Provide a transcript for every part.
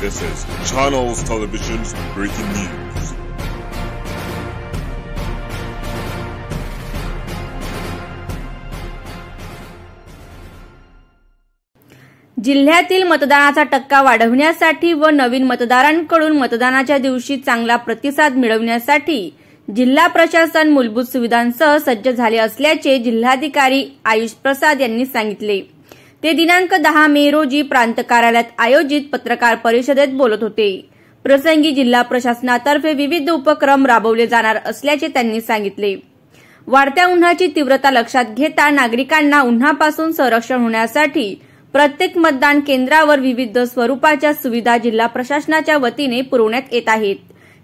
This is Channels Television's breaking news. जिल्ह्यातील मतदानाचा टक्का वाढवण्यासाठी व नवीन मतदारांकडून मतदानाच्या दिवशी चांगला प्रतिसाद मिळवण्यासाठी जिल्हा प्रशासन मूलभूत सुविधांसह सज्ज झाले असल्याचे जिल्हाधिकारी आयुष प्रसाद यांनी सांगितले। ते दिनांक 10 मे रोजी प्रांत कार्यालयात आयोजित पत्रकार परिषदेत बोलत होते। प्रसंगी जिल्हा प्रशासनातर्फे विविध उपक्रम राबवले जाणार असल्याचे त्यांनी सांगितले। वाढत्या उन्हाची तीव्रता लक्षात घेता नागरिकांना उन्हापासून संरक्षण होण्यासाठी प्रत्येक मतदान केंद्रावर विविध स्वरूपाच्या सुविधा जिल्हा प्रशासनाच्या वतीने पुरवण्यात येत आहेत।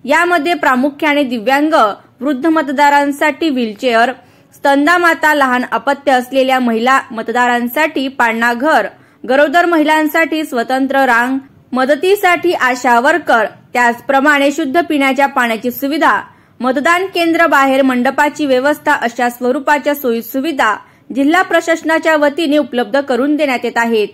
यामध्ये प्रामुख्याने दिव्यांग, वृद्ध मतदारांसाठी व्हीलचेअर, स्तनदा लहान अपत्य असलेल्या महिला मतदारांसाठी पाळणा घर, गरोदर महिलांसाठी स्वतंत्र रांग, मदतीसाठी आशा वर्कर, त्याचप्रमाणे शुद्ध पिण्याच्या पाण्याची सुविधा, मतदान केंद्र बाहेर मंडपाची व्यवस्था अशा स्वरूपाच्या सोयी सुविधा जिल्हा प्रशासनाच्या वतीने उपलब्ध करून देण्यात येत आहेत।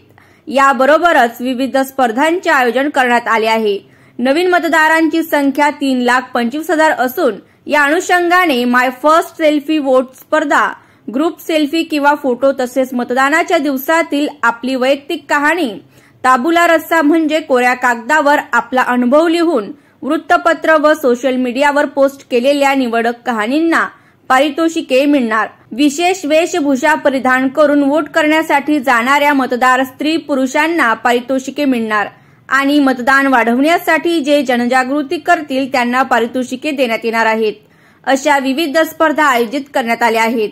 याबरोबरच विविध स्पर्धांचे आयोजन करण्यात आले आहे। नवीन मतदारांची संख्या 3,25,000 असून या अनुषंगाने माय फर्स्ट सेल्फी वोट स्पर्धा, ग्रुप सेल्फी किंवा फोटो तसेच मतदानाच्या दिवसातील आपली वैयक्तिक कहाणी, ताबुला रस्सा म्हणजे कोऱ्या कागदावर आपला अनुभव लिहून वृत्तपत्र व सोशल मीडियावर पोस्ट केलेल्या निवडक कहाणींना पारितोषिके मिळणार। विशेष वेशभूषा परिधान करून वोट करण्यासाठी जाणाऱ्या मतदार स्त्री पुरुषांना पारितोषिके मिळणार आणि मतदान वाढवण्यासाठी जे जनजागृती करतील त्यांना पारितोषिके देण्यात येणार आहेत। अशा विविध स्पर्धा आयोजित करण्यात आल्या आहेत।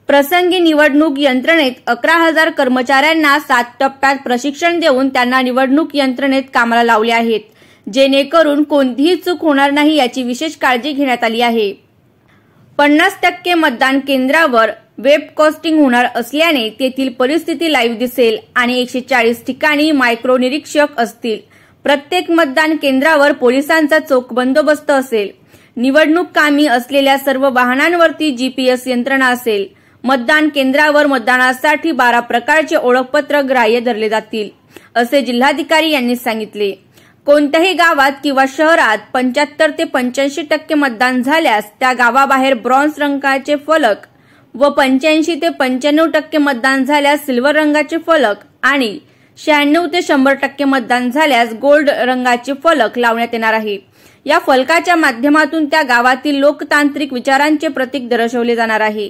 प्रसंगी निवडणूक यंत्रणेत 11,000 कर्मचाऱ्यांना 7 टप्प्यात प्रशिक्षण देऊन त्यांना निवडणूक यंत्रणेत कामाला लावले आहेत, जेणेकरून कोणतीही चूक होणार नाही याची विशेष काळजी घेण्यात आली आहे। 50% मतदान केंद्रावर वेबकास्टिंग होणार असल्याने तेथील परिस्थिती लाईव्ह दिसेल आणि 140 ठिकाणी मायक्रो निरीक्षक असतील। प्रत्येक मतदान केंद्रावर पोलिसांचा चोख बंदोबस्त असेल। निवडणूक कामी असलेल्या सर्व वाहनांवरती GPS यंत्रणा असेल। मतदान केंद्रावर मतदानासाठी 12 प्रकारचे ओळखपत्र ग्राह्य धरले जातील, असे जिल्हाधिकारी यांनी सांगितले। कोणत्याही गावात किंवा शहरात 75 ते 85% मतदान झाल्यास त्या गावाबाहेर ब्रॉन्झ रंगाचे फलक व 85 ते 95% मतदान झाल्यास सिल्वर रंगाचे फलक आणि 96 ते 100% मतदान झाल्यास गोल्ड रंगाचे फलक लावण्यात येणार आहे। या फलकाच्या माध्यमातून त्या गावातील लोकतांत्रिक विचारांचे प्रतीक दर्शवले जाणार आहे।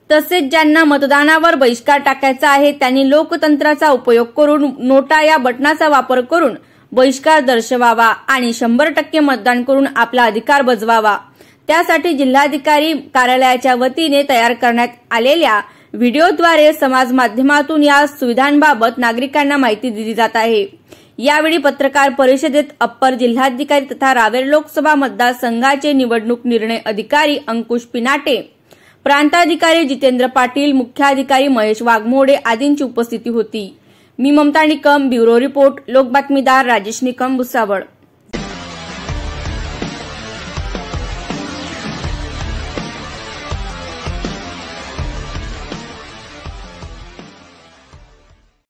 तसेच ज्यांना मतदानावर बहिष्कार टाकायचा आहे त्यांनी लोकतंत्राचा उपयोग करून नोटा या बटनाचा वापर करून बहिष्कार दर्शवावा आणि 100% मतदान करून आपला अधिकार बजवावा। त्यासाठी जिल्हाधिकारी कार्यालयाच्या वतीने तयार करण्यात आलेल्या व्हिडिओद्वारे समाज माध्यमातून या सुविधांबाबत नागरिकांना माहिती दिली जात आहे। यावेळी पत्रकार परिषदेत अप्पर जिल्हाधिकारी तथा रावेर लोकसभा मतदारसंघाचे निवडणूक निर्णय अधिकारी अंकुश पिनाटे, प्रांताधिकारी जितेंद्र पाटील, मुख्याधिकारी महेश वाघमोडे आदींची उपस्थिती होती। मी ममता निकम, ब्युरो रिपोर्ट, लोक बातमीदार राजेश निकम, भुसावळ।